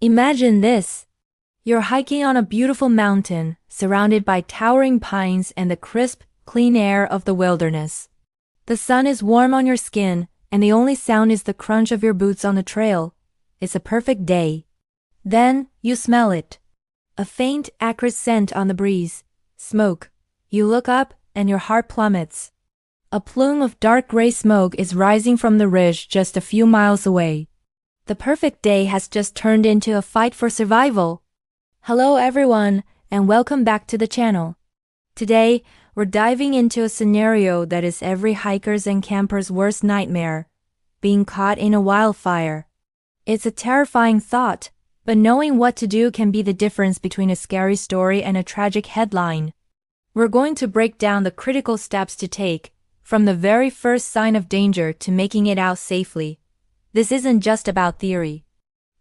Imagine this. You're hiking on a beautiful mountain, surrounded by towering pines and the crisp, clean air of the wilderness. The sun is warm on your skin, and the only sound is the crunch of your boots on the trail. It's a perfect day. Then, you smell it. A faint, acrid scent on the breeze. Smoke. You look up, and your heart plummets. A plume of dark gray smoke is rising from the ridge just a few miles away. The perfect day has just turned into a fight for survival. Hello everyone, and welcome back to the channel. Today, we're diving into a scenario that is every hiker's and camper's worst nightmare: being caught in a wildfire. It's a terrifying thought, but knowing what to do can be the difference between a scary story and a tragic headline. We're going to break down the critical steps to take, from the very first sign of danger to making it out safely. This isn't just about theory.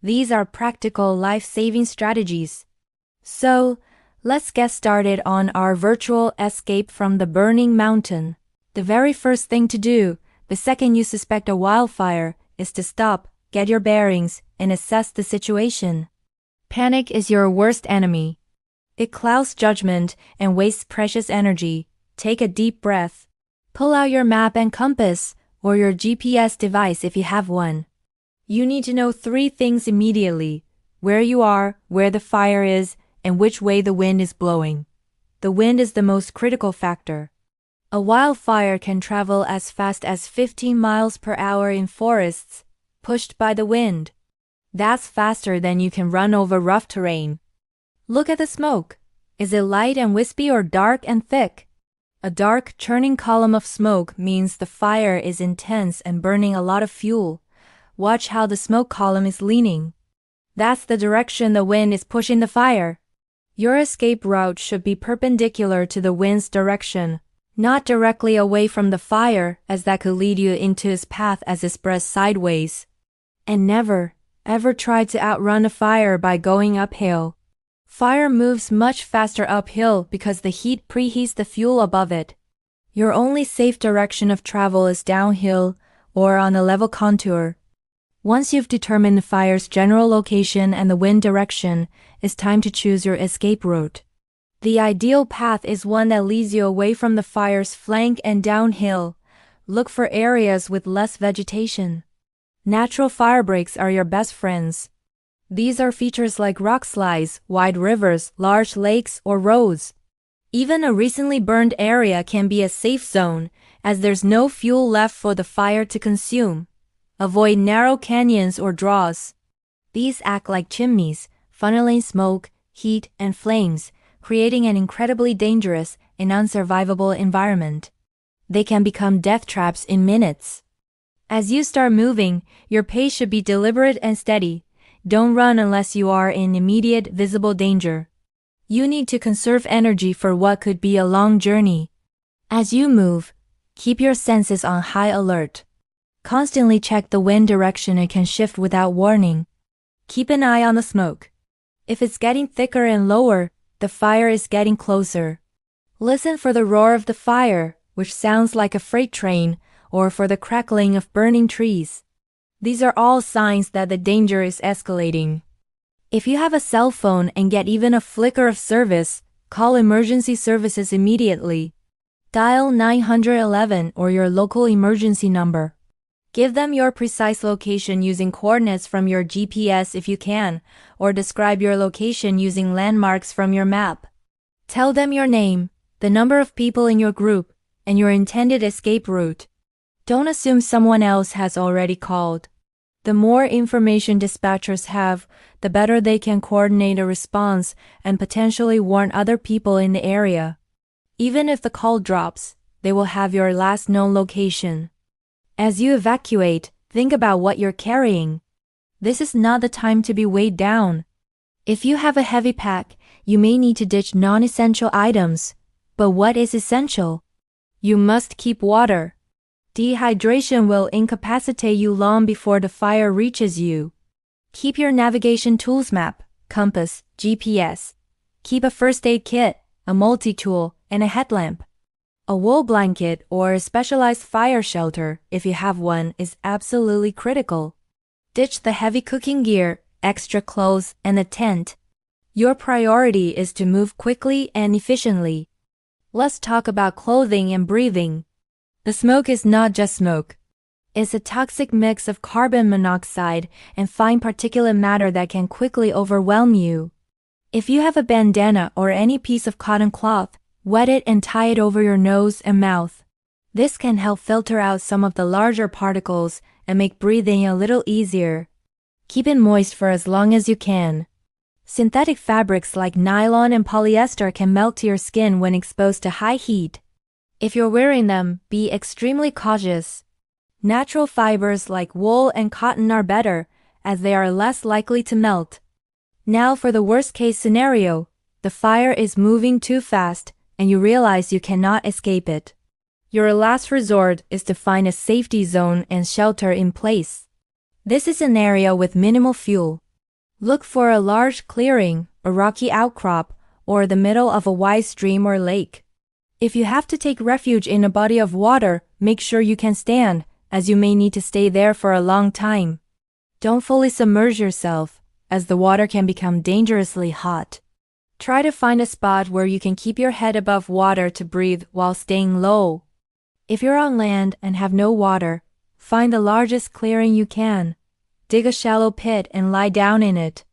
These are practical life-saving strategies. So, let's get started on our virtual escape from the burning mountain. The very first thing to do, the second you suspect a wildfire, is to stop, get your bearings, and assess the situation. Panic is your worst enemy. It clouds judgment and wastes precious energy. Take a deep breath. Pull out your map and compass, or your GPS device if you have one. You need to know 3 things immediately: where you are, where the fire is, and which way the wind is blowing. The wind is the most critical factor. A wildfire can travel as fast as 15 miles per hour in forests, pushed by the wind. That's faster than you can run over rough terrain. Look at the smoke. Is it light and wispy or dark and thick? A dark, churning column of smoke means the fire is intense and burning a lot of fuel. Watch how the smoke column is leaning. That's the direction the wind is pushing the fire. Your escape route should be perpendicular to the wind's direction, not directly away from the fire, as that could lead you into its path as it spreads sideways. And never, ever try to outrun a fire by going uphill. Fire moves much faster uphill because the heat preheats the fuel above it. Your only safe direction of travel is downhill or on a level contour. Once you've determined the fire's general location and the wind direction, it's time to choose your escape route. The ideal path is one that leads you away from the fire's flank and downhill. Look for areas with less vegetation. Natural fire breaks are your best friends. These are features like rock slides, wide rivers, large lakes, or roads. Even a recently burned area can be a safe zone, as there's no fuel left for the fire to consume. Avoid narrow canyons or draws. These act like chimneys, funneling smoke, heat, and flames, creating an incredibly dangerous and unsurvivable environment. They can become death traps in minutes. As you start moving, your pace should be deliberate and steady. Don't run unless you are in immediate, visible danger. You need to conserve energy for what could be a long journey. As you move, keep your senses on high alert. Constantly check the wind direction. It can shift without warning. Keep an eye on the smoke. If it's getting thicker and lower, the fire is getting closer. Listen for the roar of the fire, which sounds like a freight train, or for the crackling of burning trees. These are all signs that the danger is escalating. If you have a cell phone and get even a flicker of service, call emergency services immediately. Dial 911 or your local emergency number. Give them your precise location using coordinates from your GPS if you can, or describe your location using landmarks from your map. Tell them your name, the number of people in your group, and your intended escape route. Don't assume someone else has already called. The more information dispatchers have, the better they can coordinate a response and potentially warn other people in the area. Even if the call drops, they will have your last known location. As you evacuate, think about what you're carrying. This is not the time to be weighed down. If you have a heavy pack, you may need to ditch non-essential items. But what is essential? You must keep water. Dehydration will incapacitate you long before the fire reaches you. Keep your navigation tools: map, compass, GPS. Keep a first aid kit, a multi-tool, and a headlamp. A wool blanket or a specialized fire shelter, if you have one, is absolutely critical. Ditch the heavy cooking gear, extra clothes, and a tent. Your priority is to move quickly and efficiently. Let's talk about clothing and breathing. The smoke is not just smoke. It's a toxic mix of carbon monoxide and fine particulate matter that can quickly overwhelm you. If you have a bandana or any piece of cotton cloth, wet it and tie it over your nose and mouth. This can help filter out some of the larger particles and make breathing a little easier. Keep it moist for as long as you can. Synthetic fabrics like nylon and polyester can melt to your skin when exposed to high heat. If you're wearing them, be extremely cautious. Natural fibers like wool and cotton are better, as they are less likely to melt. Now for the worst-case scenario, the fire is moving too fast, and you realize you cannot escape it. Your last resort is to find a safety zone and shelter in place. This is an area with minimal fuel. Look for a large clearing, a rocky outcrop, or the middle of a wide stream or lake. If you have to take refuge in a body of water, make sure you can stand, as you may need to stay there for a long time. Don't fully submerge yourself, as the water can become dangerously hot. Try to find a spot where you can keep your head above water to breathe while staying low. If you're on land and have no water, find the largest clearing you can. Dig a shallow pit and lie down in it.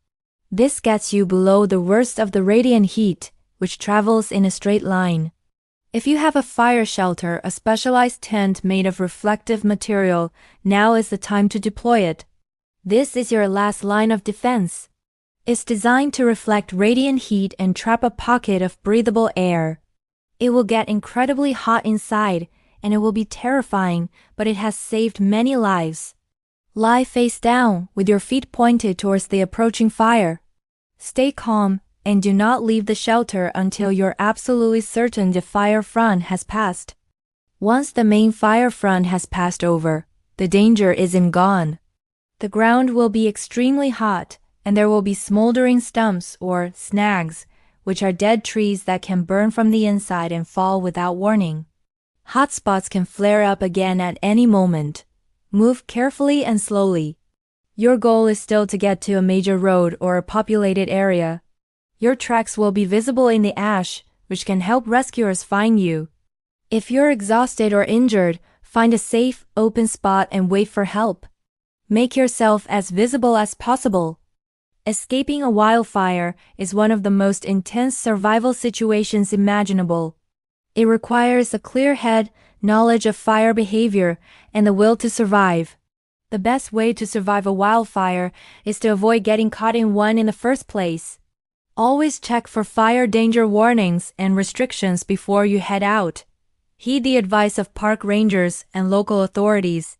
This gets you below the worst of the radiant heat, which travels in a straight line. If you have a fire shelter, a specialized tent made of reflective material, now is the time to deploy it. This is your last line of defense. It's designed to reflect radiant heat and trap a pocket of breathable air. It will get incredibly hot inside, and it will be terrifying, but it has saved many lives. Lie face down, with your feet pointed towards the approaching fire. Stay calm, and do not leave the shelter until you're absolutely certain the fire front has passed. Once the main fire front has passed over, the danger isn't gone. The ground will be extremely hot, and there will be smoldering stumps or snags, which are dead trees that can burn from the inside and fall without warning. Hot spots can flare up again at any moment. Move carefully and slowly. Your goal is still to get to a major road or a populated area. Your tracks will be visible in the ash, which can help rescuers find you. If you're exhausted or injured, find a safe, open spot and wait for help. Make yourself as visible as possible. Escaping a wildfire is one of the most intense survival situations imaginable. It requires a clear head, knowledge of fire behavior, and the will to survive. The best way to survive a wildfire is to avoid getting caught in one in the first place. Always check for fire danger warnings and restrictions before you head out. Heed the advice of park rangers and local authorities.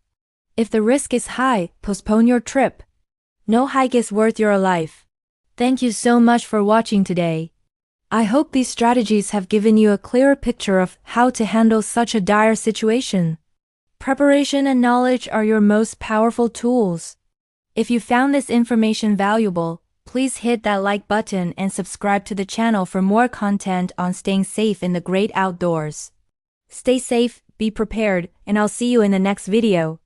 If the risk is high, postpone your trip. No hike is worth your life. Thank you so much for watching today. I hope these strategies have given you a clearer picture of how to handle such a dire situation. Preparation and knowledge are your most powerful tools. If you found this information valuable, please hit that like button and subscribe to the channel for more content on staying safe in the great outdoors. Stay safe, be prepared, and I'll see you in the next video.